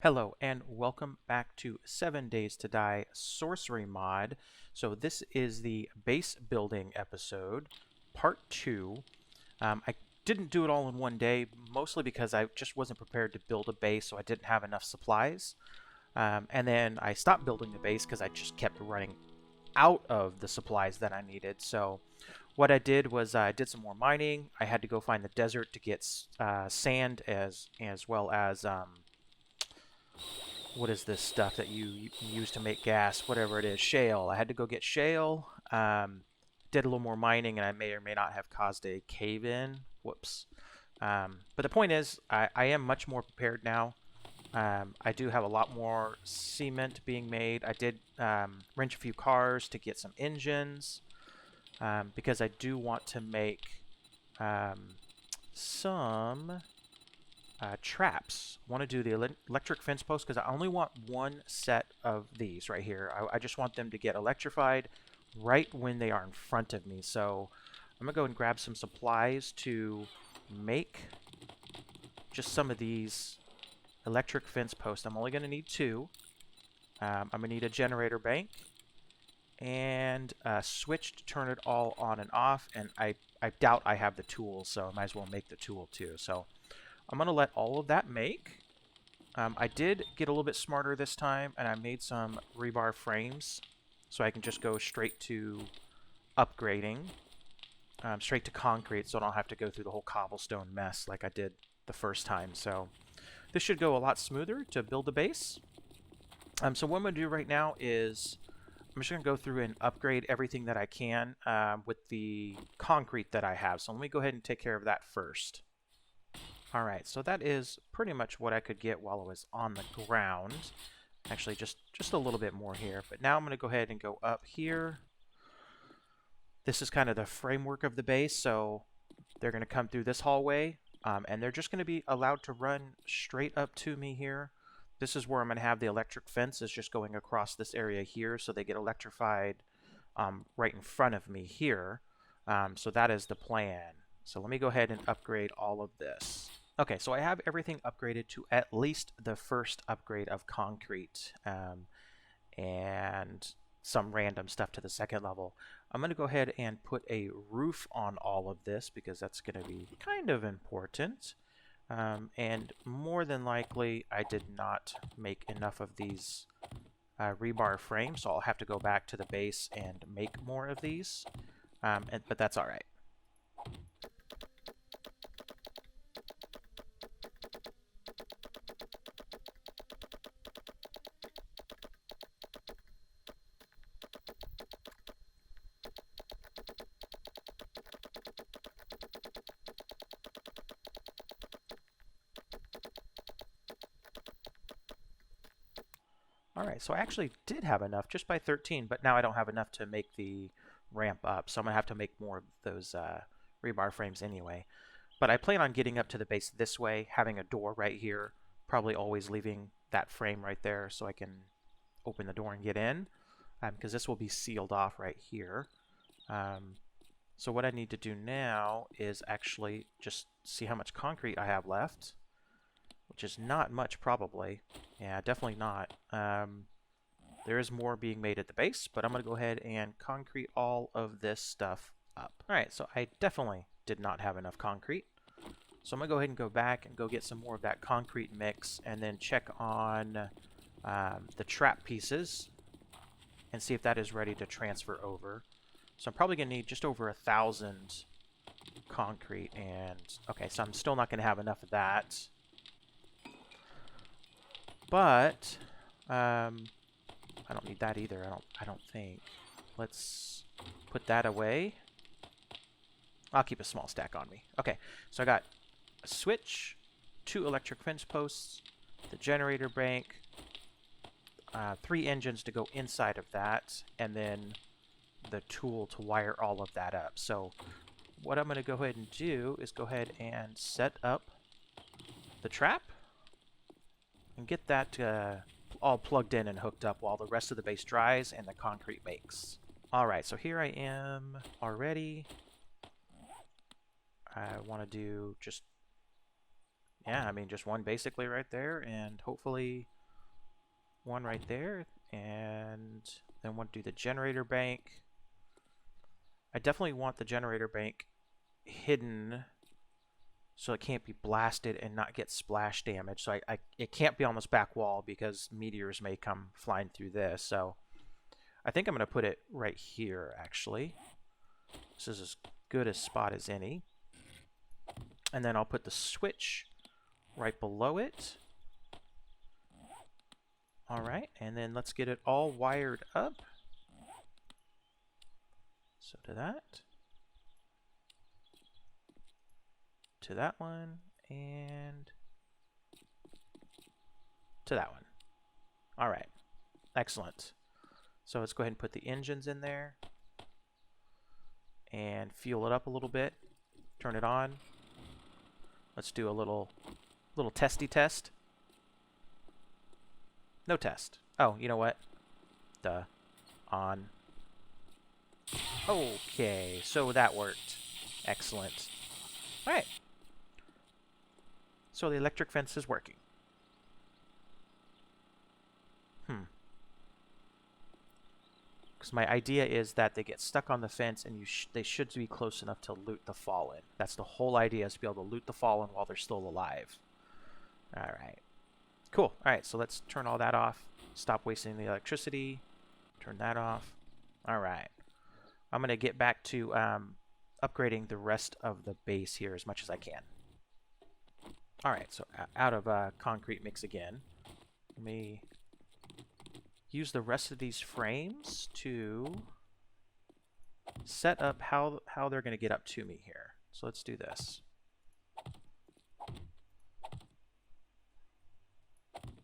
Hello and welcome back to 7 Days to Die Sorcery Mod. So this is the base building episode, part 2. I didn't do it all in one day, mostly because I just wasn't prepared to build a base, so I didn't have enough supplies. And then I stopped building the base because I just kept running out of the supplies that I needed. So what I did was I did some more mining. I had to go find the desert to get sand as well as what is this stuff that you use to make gas, whatever it is, shale. I had to go get shale. Did a little more mining, and I may or may not have caused a cave-in. Whoops. But the point is, I am much more prepared now. I do have a lot more cement being made. I did wrench a few cars to get some engines because I do want to make some traps. I want to do the electric fence posts because I only want one set of these right here. I just want them to get electrified right when they are in front of me. So I'm going to go and grab some supplies to make just some of these electric fence posts. I'm only going to need two. I'm going to need a generator bank and a switch to turn it all on and off. And I doubt I have the tool, so I might as well make the tool too. So I'm going to let all of that make. I did get a little bit smarter this time, and I made some rebar frames, so I can just go straight to upgrading, straight to concrete, so I don't have to go through the whole cobblestone mess like I did the first time. So this should go a lot smoother to build the base. So what I'm going to do right now is I'm just going to go through and upgrade everything that I can with the concrete that I have. So let me go ahead and take care of that first. Alright, so that is pretty much what I could get while I was on the ground. Actually, just a little bit more here. But now I'm going to go ahead and go up here. This is kind of the framework of the base, so they're going to come through this hallway, and they're just going to be allowed to run straight up to me here. This is where I'm going to have the electric fence is just going across this area here, so they get electrified right in front of me here. So that is the plan. So let me go ahead and upgrade all of this. Okay, so I have everything upgraded to at least the first upgrade of concrete and some random stuff to the second level. I'm going to go ahead and put a roof on all of this because that's going to be kind of important. And more than likely, I did not make enough of these rebar frames, so I'll have to go back to the base and make more of these. But that's all right. Alright, so I actually did have enough just by 13, but now I don't have enough to make the ramp up, so I'm going to have to make more of those rebar frames anyway. But I plan on getting up to the base this way, having a door right here, probably always leaving that frame right there so I can open the door and get in, because this will be sealed off right here. So what I need to do now is actually just see how much concrete I have left, which is not much probably. Yeah, definitely not. There is more being made at the base, but I'm going to go ahead and concrete all of this stuff up. Alright, so I definitely did not have enough concrete. So I'm going to go ahead and go back and go get some more of that concrete mix and then check on the trap pieces and see if that is ready to transfer over. So I'm probably going to need just over 1,000 concrete, and okay, so I'm still not going to have enough of that. But I don't need that either. I don't think. Let's put that away. I'll keep a small stack on me. Okay, so I got a switch, 2 electric fence posts, the generator bank, 3 engines to go inside of that, and then the tool to wire all of that up. So what I'm going to go ahead and do is go ahead and set up the trap and get that all plugged in and hooked up while the rest of the base dries and the concrete bakes. Alright, so here I am already. I want to do just yeah, I mean, just one basically right there, and hopefully one right there, and then want to do the generator bank. I definitely want the generator bank hidden so it can't be blasted and not get splash damage. So it can't be on this back wall because meteors may come flying through this. So I think I'm going to put it right here, actually. This is as good a spot as any. And then I'll put the switch right below it. All right, and then let's get it all wired up. So to that one, and to that one. All right, excellent. So let's go ahead and put the engines in there and fuel it up a little bit. Turn it on. Let's do a little testy test. No test. Oh, you know what? Duh. On. Okay, so that worked. Excellent. All right. So the electric fence is working. Because my idea is that they get stuck on the fence and they should be close enough to loot the fallen. That's the whole idea, is to be able to loot the fallen while they're still alive. All right. Cool. All right, so let's turn all that off. Stop wasting the electricity. Turn that off. All right. I'm going to get back to upgrading the rest of the base here as much as I can. All right, so out of concrete mix again. Let me use the rest of these frames to set up how they're going to get up to me here. So let's do this.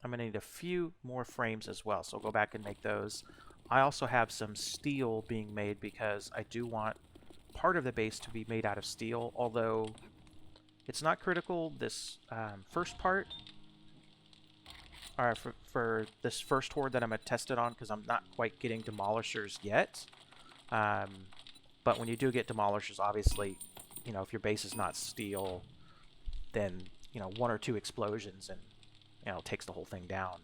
I'm going to need a few more frames as well, so I'll go back and make those. I also have some steel being made because I do want part of the base to be made out of steel, although it's not critical this first part, or for this first horde that I'm going to test it on, because I'm not quite getting demolishers yet. But when you do get demolishers, obviously, you know, if your base is not steel, then, you know, 1 or 2 explosions and, you know, it takes the whole thing down.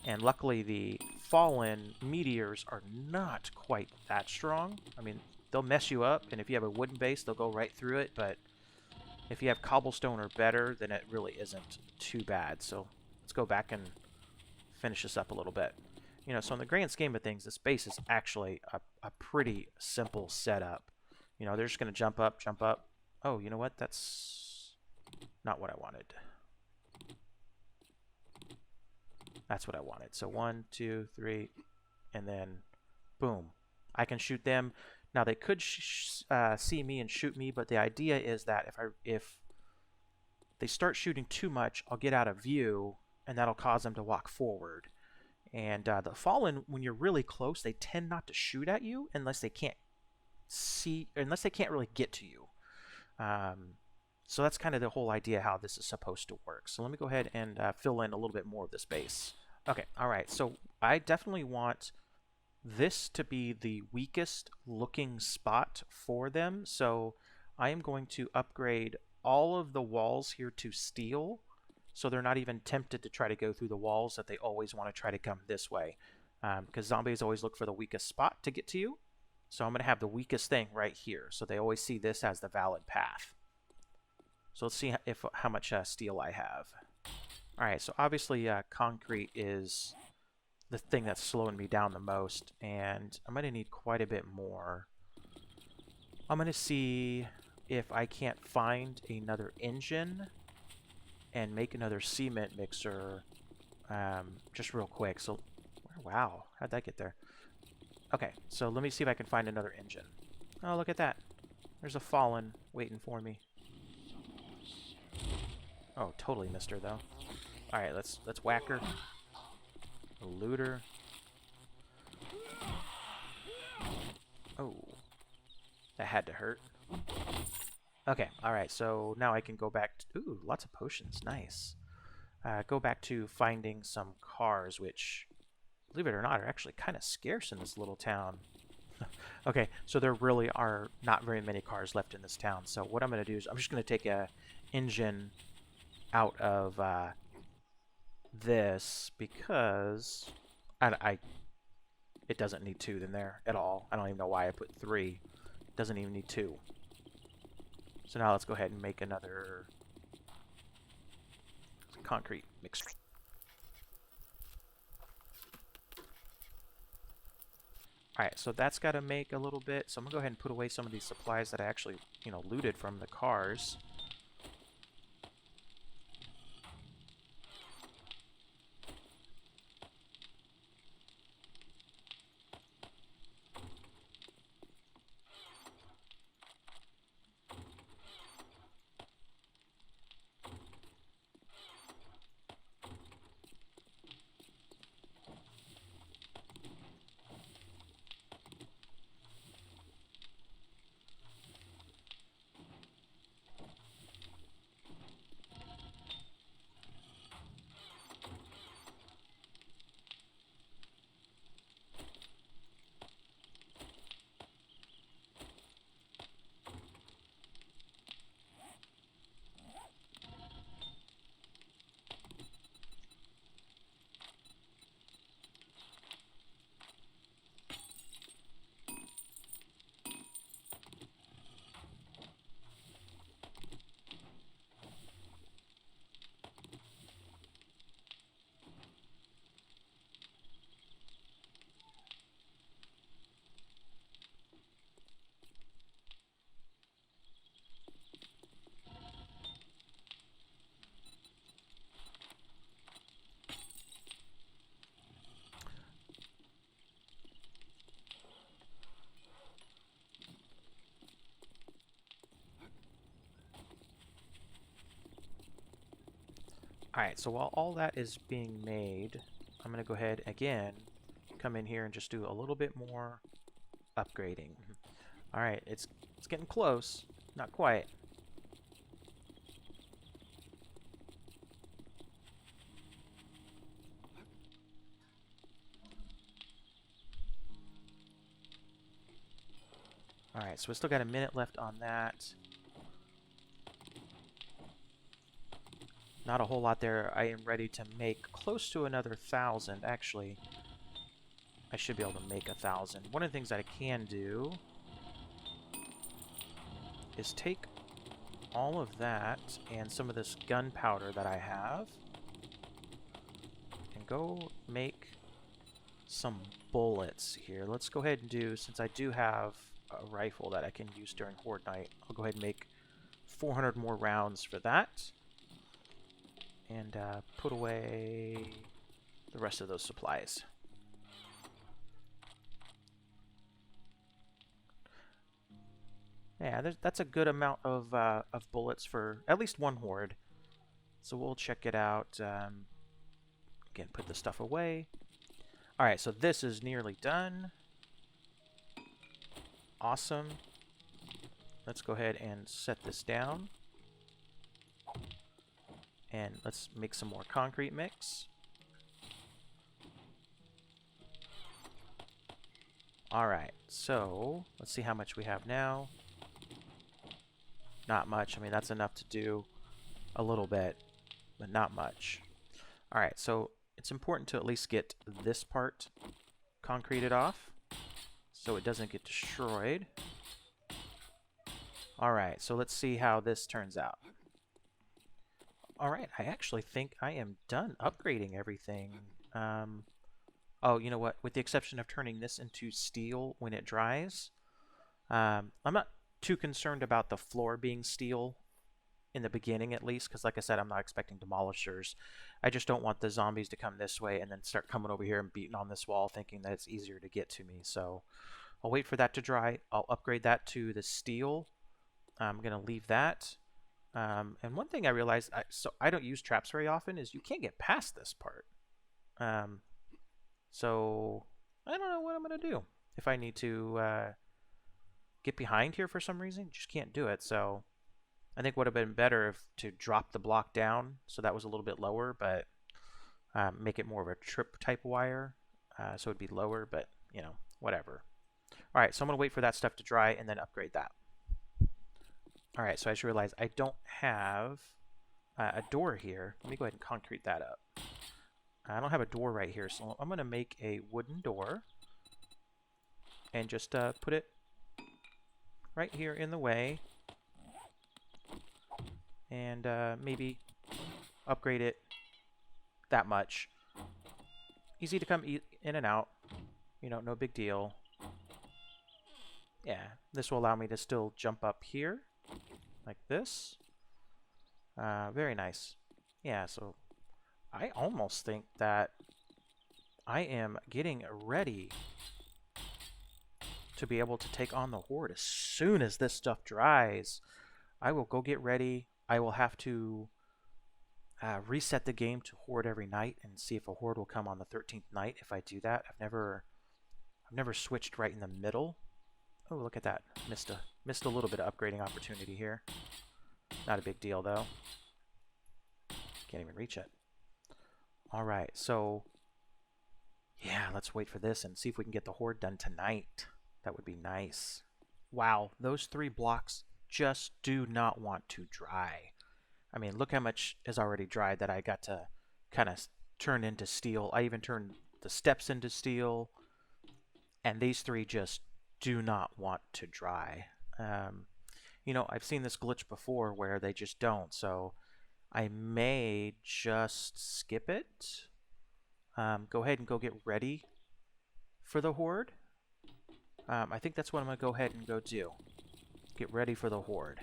And luckily the fallen meteors are not quite that strong. I mean, they'll mess you up, and if you have a wooden base, they'll go right through it, but if you have cobblestone or better, then it really isn't too bad. So let's go back and finish this up a little bit. You know, so in the grand scheme of things, this base is actually a pretty simple setup. You know, they're just going to jump up, jump up. Oh, you know what? That's not what I wanted. That's what I wanted. So 1, 2, 3, and then boom. I can shoot them. Now they could see me and shoot me, but the idea is that if they start shooting too much, I'll get out of view, and that'll cause them to walk forward. And the fallen, when you're really close, they tend not to shoot at you unless they can't really get to you. So that's kind of the whole idea how this is supposed to work. So let me go ahead and fill in a little bit more of this base. Okay, all right. So I definitely want this to be the weakest looking spot for them. So I am going to upgrade all of the walls here to steel, so they're not even tempted to try to go through the walls, that they always want to try to come this way. Because zombies always look for the weakest spot to get to you. So I'm going to have the weakest thing right here. So they always see this as the valid path. So let's see how much steel I have. All right, so obviously concrete is the thing that's slowing me down the most, and I'm going to need quite a bit more. I'm going to see if I can't find another engine and make another cement mixer just real quick. So, wow, how'd that get there? Okay, so let me see if I can find another engine. Oh, look at that. There's a fallen waiting for me. Oh, totally missed her, though. All right, let's whack her. A looter. Oh, that had to hurt. Okay, all right, so now I can go back to... Ooh, lots of potions. Nice. Go back to finding some cars, which, believe it or not, are actually kind of scarce in this little town. Okay, so there really are not very many cars left in this town. So what I'm going to do is I'm just going to take a engine out of this because it doesn't need 2 in there at all. I don't even know why I put 3. It doesn't even need 2. So now let's go ahead and make another concrete mixture. Alright, so that's got to make a little bit. So I'm going to go ahead and put away some of these supplies that I actually, looted from the cars. Alright, so while all that is being made, I'm going to go ahead again, come in here and just do a little bit more upgrading. Alright, it's getting close. Not quite. Alright, so we still got a minute left on that. Not a whole lot there. I am ready to make close to another 1,000. Actually, I should be able to make 1,000. One of the things that I can do is take all of that and some of this gunpowder that I have and go make some bullets here. Let's go ahead and do, since I do have a rifle that I can use during Horde night, I'll go ahead and make 400 more rounds for that. And put away the rest of those supplies. Yeah, that's a good amount of bullets for at least one horde. So we'll check it out. Again, put the stuff away. Alright, so this is nearly done. Awesome. Let's go ahead and set this down. And let's make some more concrete mix. Alright, so let's see how much we have now. Not much. I mean, that's enough to do a little bit, but not much. Alright, so it's important to at least get this part concreted off so it doesn't get destroyed. Alright, so let's see how this turns out. Alright, I actually think I am done upgrading everything. Oh, you know what? With the exception of turning this into steel when it dries, I'm not too concerned about the floor being steel in the beginning, at least, because like I said, I'm not expecting demolishers. I just don't want the zombies to come this way and then start coming over here and beating on this wall thinking that it's easier to get to me. So I'll wait for that to dry. I'll upgrade that to the steel. I'm going to leave that. And one thing I realized, so I don't use traps very often, is you can't get past this part. So I don't know what I'm going to do. If I need to get behind here for some reason, just can't do it. So I think would have been better if to drop the block down so that was a little bit lower, but make it more of a trip type wire so it'd be lower, but you know, whatever. All right, so I'm going to wait for that stuff to dry and then upgrade that. All right, so I just realized I don't have a door here. Let me go ahead and concrete that up. I don't have a door right here, so I'm going to make a wooden door and just put it right here in the way, and maybe upgrade it that much. Easy to come in and out, you know, no big deal. Yeah, this will allow me to still jump up here like this. Very nice. Yeah, so I almost think that I am getting ready to be able to take on the Horde as soon as this stuff dries. I will go get ready. I will have to reset the game to Horde every night and see if a Horde will come on the 13th night. If I do that, I've never switched right in the middle. Oh, look at that! Missed a little bit of upgrading opportunity here. Not a big deal though. Can't even reach it. All right, so yeah, let's wait for this and see if we can get the Horde done tonight. That would be nice. Wow, those 3 blocks just do not want to dry. I mean, look how much is already dried that I got to kind of turn into steel. I even turned the steps into steel, and these 3 just do not want to dry. You know, I've seen this glitch before where they just don't, so I may just skip it. Go ahead and go get ready for the Horde. I think that's what I'm going to go ahead and go do. Get ready for the Horde.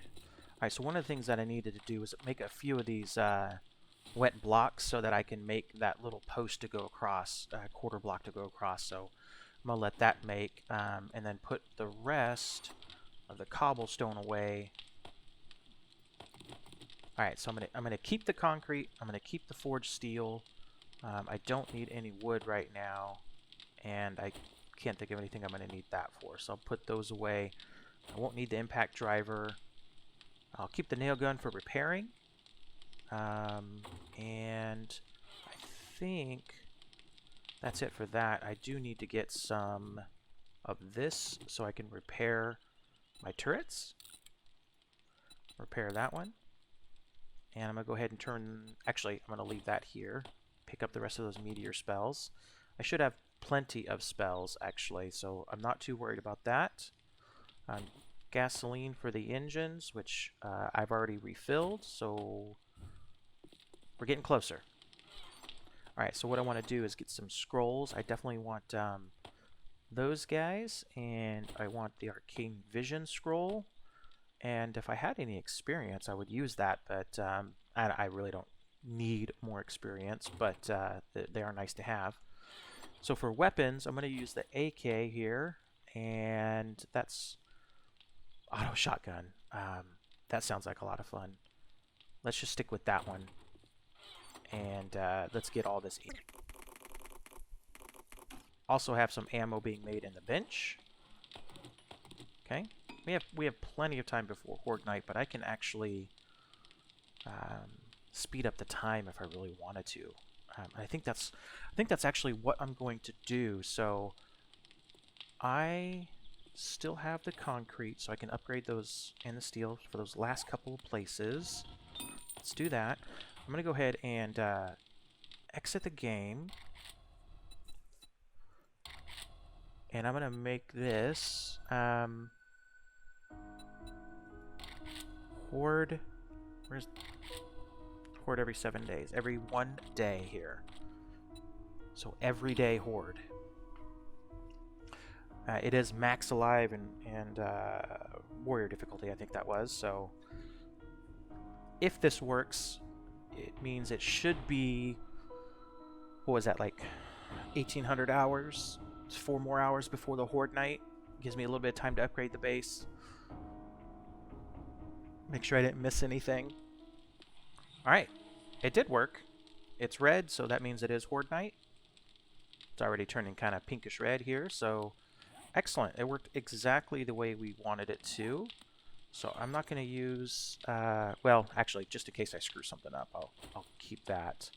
Alright, so one of the things that I needed to do is make a few of these wet blocks so that I can make that little post to go across, quarter block to go across. So I'm going to let that make, and then put the rest of the cobblestone away. Alright, so I'm gonna keep the concrete, I'm going to keep the forged steel. I don't need any wood right now, and I can't think of anything I'm going to need that for. So I'll put those away. I won't need the impact driver. I'll keep the nail gun for repairing. And I think that's it for that. I do need to get some of this so I can repair my turrets. Repair that one. And I'm going to go ahead and actually, I'm going to leave that here. Pick up the rest of those meteor spells. I should have plenty of spells, actually, so I'm not too worried about that. Gasoline for the engines, which I've already refilled, so we're getting closer. Alright, so what I want to do is get some scrolls. I definitely want those guys, and I want the Arcane Vision scroll. And if I had any experience, I would use that, but I really don't need more experience, but they are nice to have. So for weapons, I'm going to use the AK here, and that's auto shotgun. That sounds like a lot of fun. Let's just stick with that one, and let's get all this in. Also have some ammo being made in the bench. Okay, we have plenty of time before Horde Night, but I can actually speed up the time if I really wanted to. I think that's actually what I'm going to do. So I still have the concrete, so I can upgrade those and the steel for those last couple of places. Let's do that. I'm going to go ahead and exit the game. And I'm going to make this Horde. Where's Horde every 7 days? Every 1 day here. So everyday Horde. It is max alive and warrior difficulty, I think that was. So if this works, it means it should be, what was that, like 1,800 hours? It's 4 more hours before the Horde Night. Gives me a little bit of time to upgrade the base. Make sure I didn't miss anything. Alright, it did work. It's red, so that means it is Horde Night. It's already turning kind of pinkish red here, so excellent. It worked exactly the way we wanted it to. So I'm not going to use, well, actually, just in case I screw something up, I'll keep that.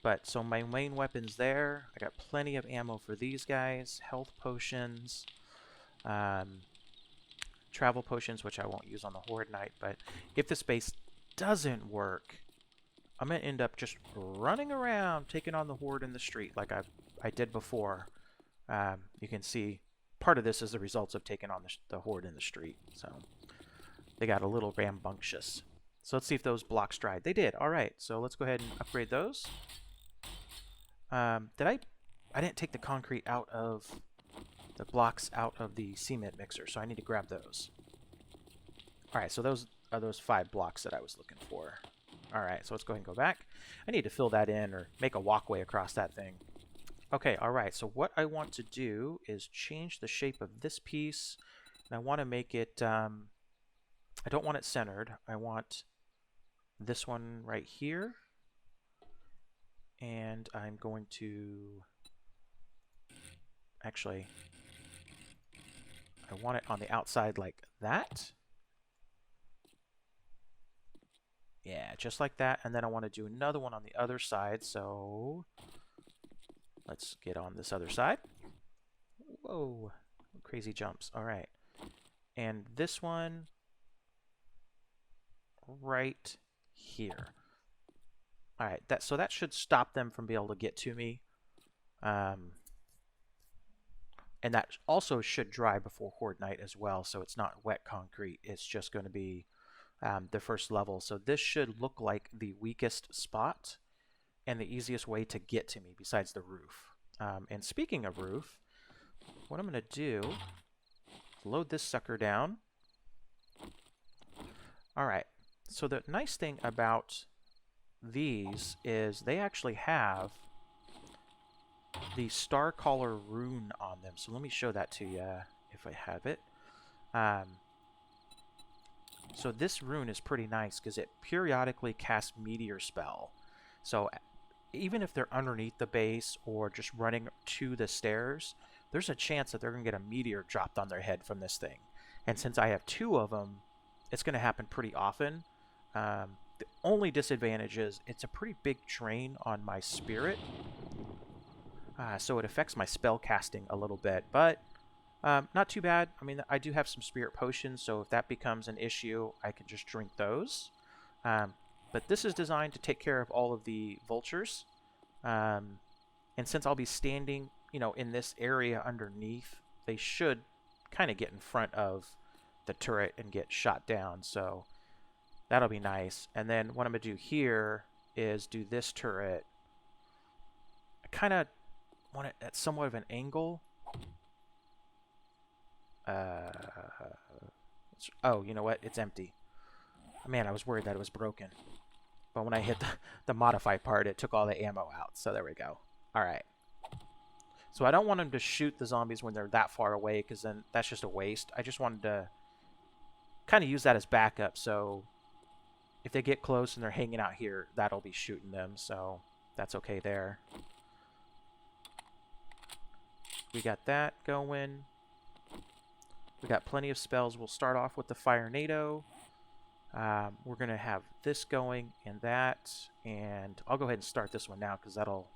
But, so my main weapon's there. I got plenty of ammo for these guys. Health potions. Travel potions, which I won't use on the Horde Night. But if this base doesn't work, I'm going to end up just running around, taking on the Horde in the street like I did before. You can see part of this is the results of taking on the Horde in the street. So they got a little rambunctious. So let's see if those blocks dried. They did. All right. So let's go ahead and upgrade those. I didn't take the concrete out of the blocks out of the cement mixer, so I need to grab those. All right, so those are those 5 blocks that I was looking for. All right, so let's go ahead and go back. I need to fill that in or make a walkway across that thing. Okay, all right, so what I want to do is change the shape of this piece. And I want to make it, I don't want it centered. I want this one right here. And I'm going to, actually, I want it on the outside like that. Yeah, just like that. And then I want to do another one on the other side. So let's get on this other side. Whoa, crazy jumps. All right. And this one right here. All right, so that should stop them from being able to get to me. And that also should dry before Horde Night as well, so it's not wet concrete. It's just going to be the first level. So this should look like the weakest spot and the easiest way to get to me besides the roof. And speaking of roof, what I'm going to do is load this sucker down. All right, so the nice thing about these is they actually have the Star Caller rune on them. So let me show that to you if I have it. So this rune is pretty nice because it periodically casts meteor spell. So even if they're underneath the base or just running to the stairs, there's a chance that they're going to get a meteor dropped on their head from this thing. And since I have 2 of them, it's going to happen pretty often. The only disadvantage is it's a pretty big drain on my spirit. So it affects my spell casting a little bit, but not too bad. I mean, I do have some spirit potions, so if that becomes an issue, I can just drink those. But this is designed to take care of all of the vultures. And since I'll be standing, in this area underneath, they should kind of get in front of the turret and get shot down. So that'll be nice. And then what I'm going to do here is do this turret. I kind of want it at somewhat of an angle. Oh, you know what? It's empty. Man, I was worried that it was broken. But when I hit the modify part, it took all the ammo out. So there we go. All right. So I don't want them to shoot the zombies when they're that far away, because then that's just a waste. I just wanted to kind of use that as backup. So if they get close and they're hanging out here, that'll be shooting them. So that's okay there. We got that going. We got plenty of spells. We'll start off with the Fire NATO. We're going to have this going and that. And I'll go ahead and start this one now because that'll...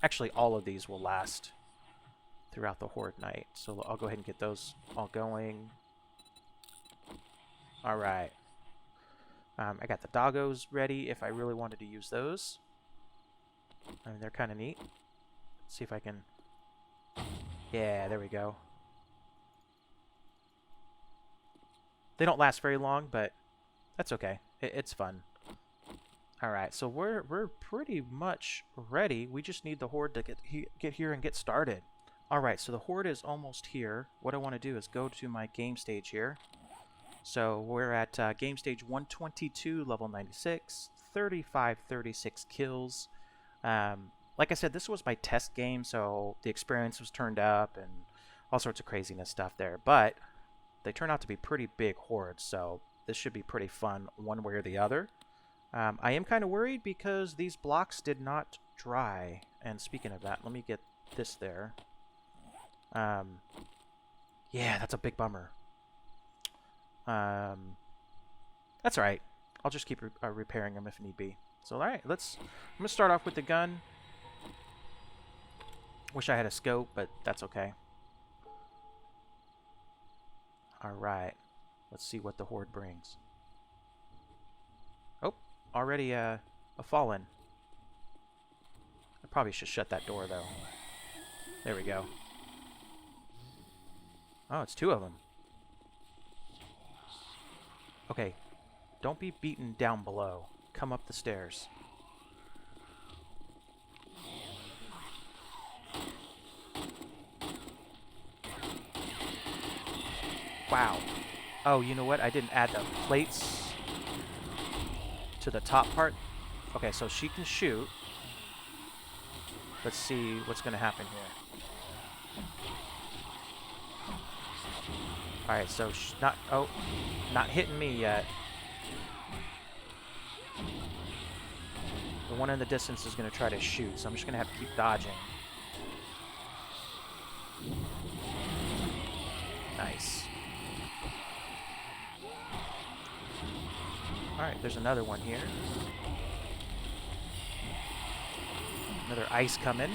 Actually, all of these will last throughout the Horde Night. So I'll go ahead and get those all going. All right. I got the doggos ready if I really wanted to use those. I mean, they're kind of neat. Let's see if I can... Yeah, there we go. They don't last very long, but that's okay. It's fun. All right, so we're pretty much ready. We just need the Horde to get here and get started. All right, so the Horde is almost here. What I want to do is go to my game stage here. So we're at game stage 122, level 96, 36 kills. Like I said, this was my test game, so the experience was turned up and all sorts of craziness stuff there. But they turn out to be pretty big hordes, so this should be pretty fun one way or the other. I am kind of worried because these blocks did not dry. And speaking of that, let me get this there. Yeah, that's a big bummer. That's all right. I'll just keep repairing them if need be. So, all right, I'm going to start off with the gun. Wish I had a scope, but that's okay. All right. Let's see what the Horde brings. Oh, already a fallen. I probably should shut that door, though. There we go. Oh, it's 2 of them. Okay. Don't be beaten down below. Come up the stairs. Wow. Oh, you know what? I didn't add the plates to the top part. Okay, so she can shoot. Let's see what's going to happen here. Alright, so she's not... Oh, not hitting me yet. The one in the distance is going to try to shoot, so I'm just going to have to keep dodging. Nice. Alright, there's another one here. Another ice coming.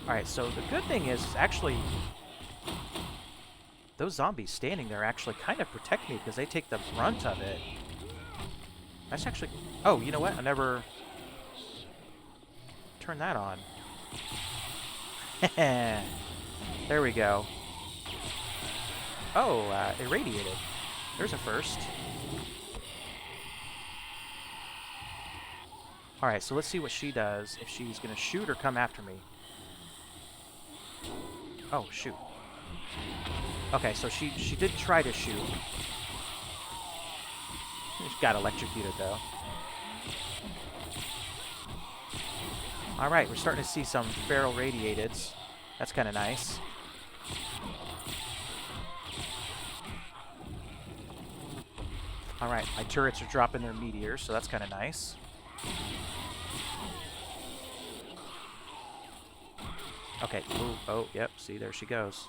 Alright, so the good thing is actually those zombies standing there actually kind of protect me because they take the brunt of it. That's actually... Oh, you know what? I never turned that on. There we go. Oh, irradiated. There's a first. Alright, so let's see what she does. If she's going to shoot or come after me. Oh, shoot. Okay, so she did try to shoot. She got electrocuted, though. Alright, we're starting to see some feral radiateds. That's kind of nice. Alright, my turrets are dropping their meteors, so that's kind of nice. Okay, ooh, oh, yep, see, there she goes.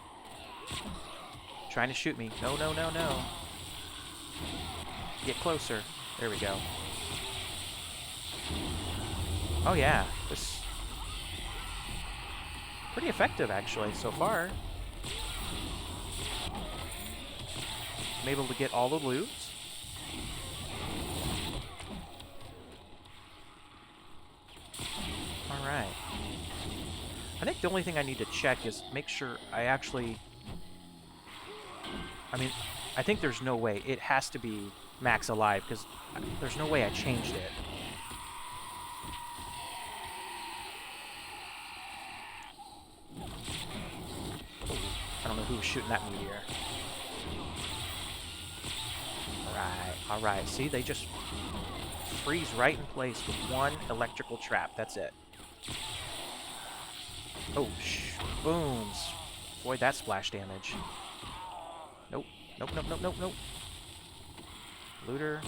Trying to shoot me. No, no, no, no. Get closer. There we go. Oh, yeah. This... Pretty effective, actually, so far. I'm able to get all the loot. Alright. I think the only thing I need to check is make sure I actually... I mean, I think there's no way. It has to be max alive, because there's no way I changed it. I don't know who was shooting that meteor. Alright, alright. See, they just freeze right in place with one electrical trap. That's it. Oh, booms. Avoid that splash damage. Nope. Nope, nope, nope, nope, nope. Looter.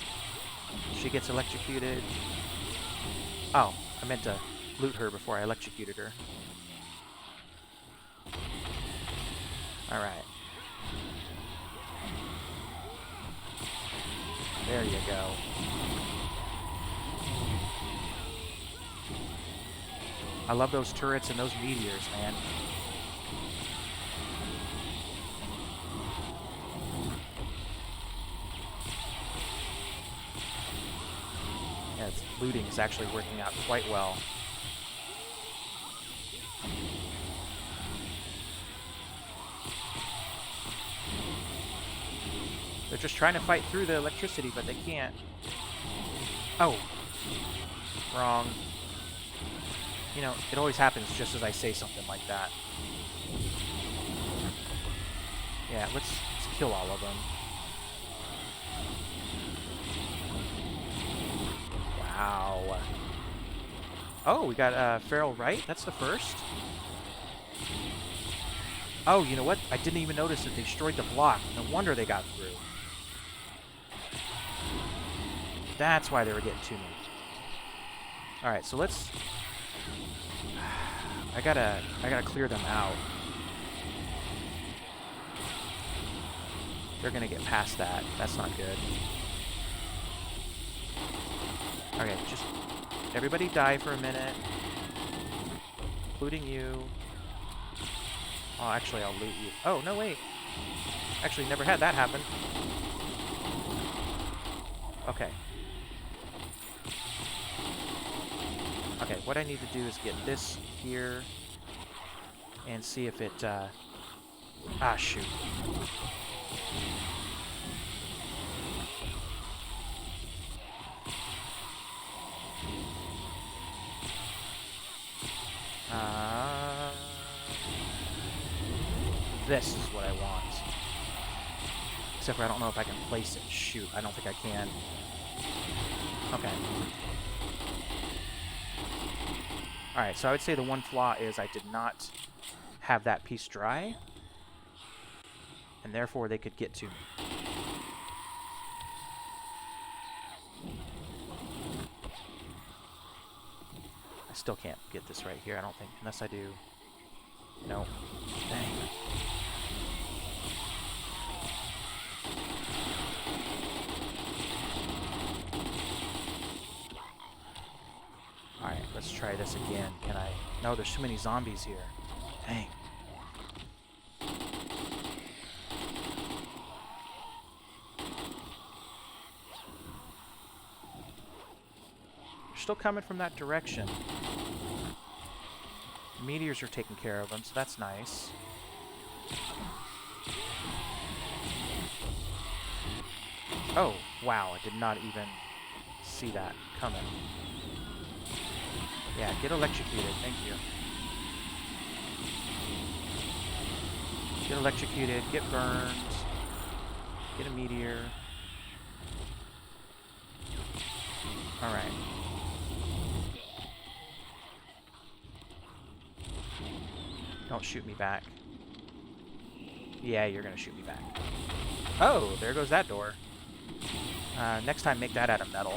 She gets electrocuted. Oh, I meant to loot her before I electrocuted her. Alright. There you go. I love those turrets and those meteors, man. Yeah, looting is actually working out quite well. They're just trying to fight through the electricity, but they can't. Oh. Wrong. You know, it always happens just as I say something like that. Yeah, let's kill all of them. Wow. Oh, we got feral right? That's the first. Oh, you know what? I didn't even notice that they destroyed the block. No wonder they got through. That's why they were getting to me. Alright, so let's... I gotta clear them out. They're gonna get past that. That's not good. Okay, just... Everybody die for a minute. Including you. Oh, actually, I'll loot you. Oh, no, wait. Actually, never had that happen. Okay. Okay, what I need to do is get this here and see if it, ah, shoot. This is what I want. Except for I don't know if I can place it. Shoot, I don't think I can. Okay. Alright, so I would say the one flaw is I did not have that piece dry, and therefore they could get to me. I still can't get this right here, I don't think, unless I do. No. Dang. Alright, let's try this again. Can I? No, there's too many zombies here. Dang. They're still coming from that direction. Meteors are taking care of them, so that's nice. Oh, wow, I did not even see that coming. Yeah, get electrocuted, thank you. Get electrocuted, get burned, get a meteor. Alright. Don't shoot me back. Yeah, you're gonna shoot me back. Oh, there goes that door. Next time, make that out of metal.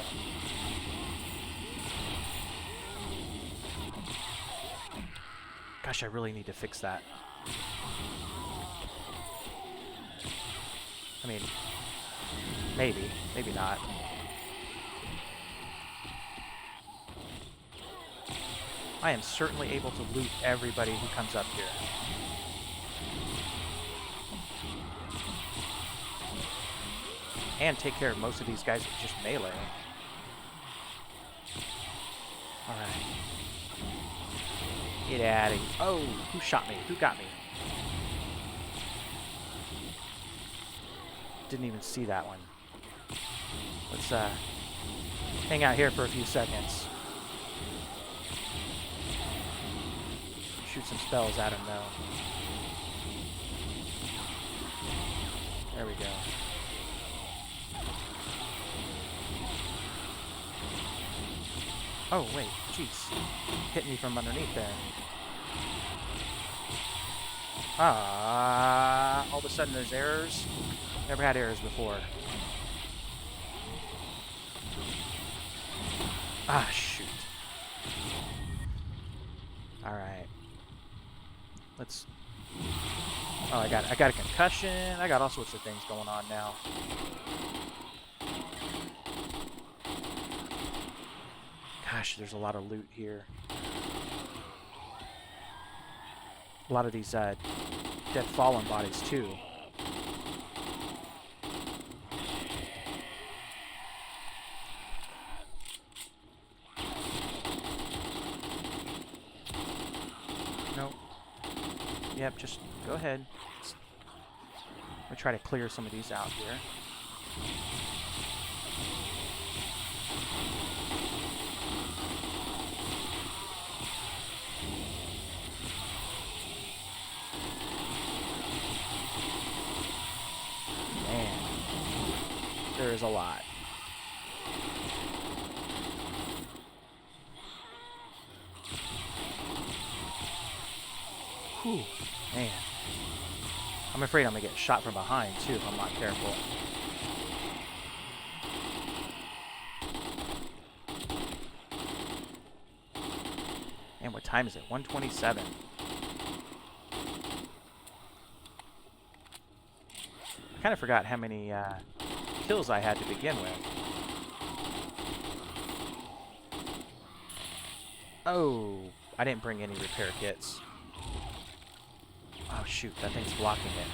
Gosh, I really need to fix that. I mean, maybe. Maybe not. I am certainly able to loot everybody who comes up here. And take care of most of these guys with just melee. Alright. Get out of here. Oh, who shot me? Who got me? Didn't even see that one. Let's hang out here for a few seconds. Shoot some spells at him though. There we go. Oh wait, jeez. Hit me from underneath there. Ah, all of a sudden there's errors. Never had errors before. Ah, shoot. Alright. Let's... Oh, I got a concussion. I got all sorts of things going on now. Gosh, there's a lot of loot here. A lot of these dead fallen bodies too. Nope. Yep, just go ahead. I'm gonna try to clear some of these out here. There is a lot. Whew, man. I'm afraid I'm gonna get shot from behind too if I'm not careful. And what time is it? 1:27. I kind of forgot how many kills I had to begin with. Oh, I didn't bring any repair kits. Oh shoot, that thing's blocking it.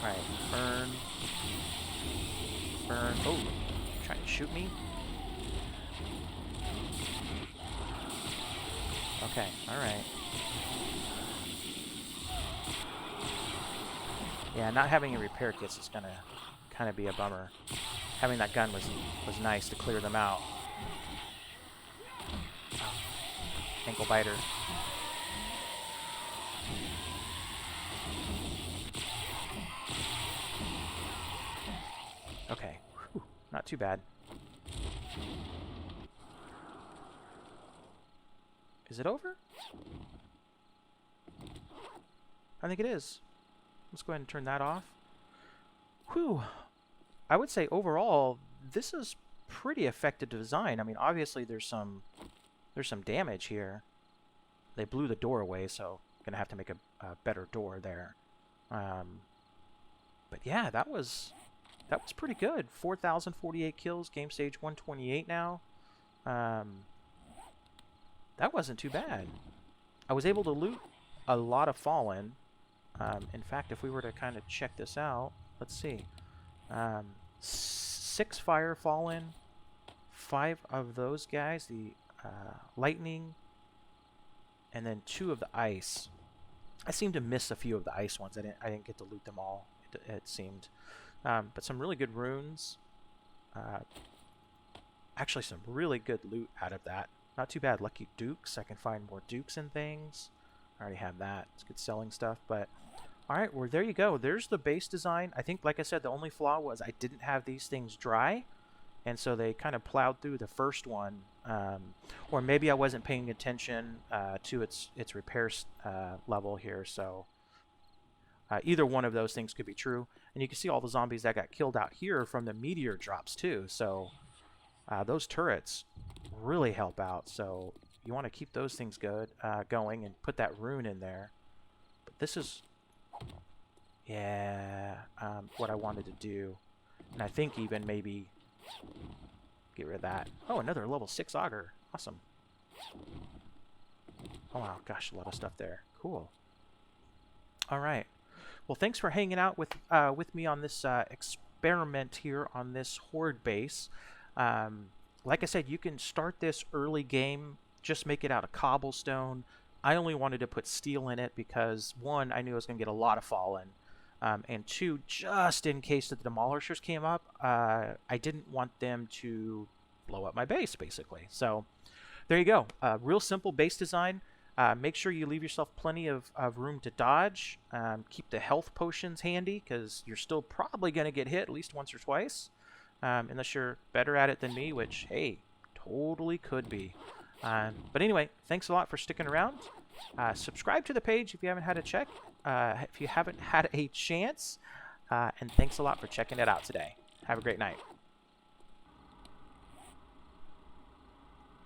Alright, burn. Burn. Oh, trying to shoot me? Okay, alright. Yeah, not having any repair kits is gonna kind of be a bummer. Having that gun was nice to clear them out. Ankle biter. Okay, whew, not too bad. Is it over? I think it is. Let's go ahead and turn that off. Whew. I would say overall, this is pretty effective design. I mean, obviously there's some damage here. They blew the door away, so I'm gonna have to make a better door there. But yeah, that was pretty good. 4,048 kills, game stage 128 now. That wasn't too bad. I was able to loot a lot of Fallen. In fact, if we were to kind of check this out, let's see. 6 Fire Fallen, 5 of those guys, the Lightning, and then 2 of the Ice. I seem to miss a few of the Ice ones. I didn't get to loot them all, it seemed. But some really good runes. Actually, some really good loot out of that. Not too bad. Lucky Dukes. I can find more Dukes and things. I already have that. It's good selling stuff. But alright, well, there you go. There's the base design. I think, like I said, the only flaw was I didn't have these things dry. And so they kind of plowed through the first one. Or maybe I wasn't paying attention to its repair level here. So either one of those things could be true. And you can see all the zombies that got killed out here from the meteor drops too. So those turrets really help out. So you want to keep those things going and put that rune in there. But this is, yeah, what I wanted to do. And I think even maybe get rid of that. Oh, another level 6 auger. Awesome. Oh wow, gosh, a lot of stuff there. Cool. All right. Well, thanks for hanging out with me on this experiment here on this Horde base. Like I said, you can start this early game. Just make it out of cobblestone. I only wanted to put steel in it because, 1, I knew I was going to get a lot of Fallen. And 2, just in case the Demolishers came up, I didn't want them to blow up my base, basically. So, there you go. Real simple base design. Make sure you leave yourself plenty of room to dodge. Keep the health potions handy because you're still probably going to get hit at least once or twice. Unless you're better at it than me, which, hey, totally could be. But anyway, thanks a lot for sticking around. Subscribe to the page if you haven't had a check, if you haven't had a chance. And thanks a lot for checking it out today. Have a great night.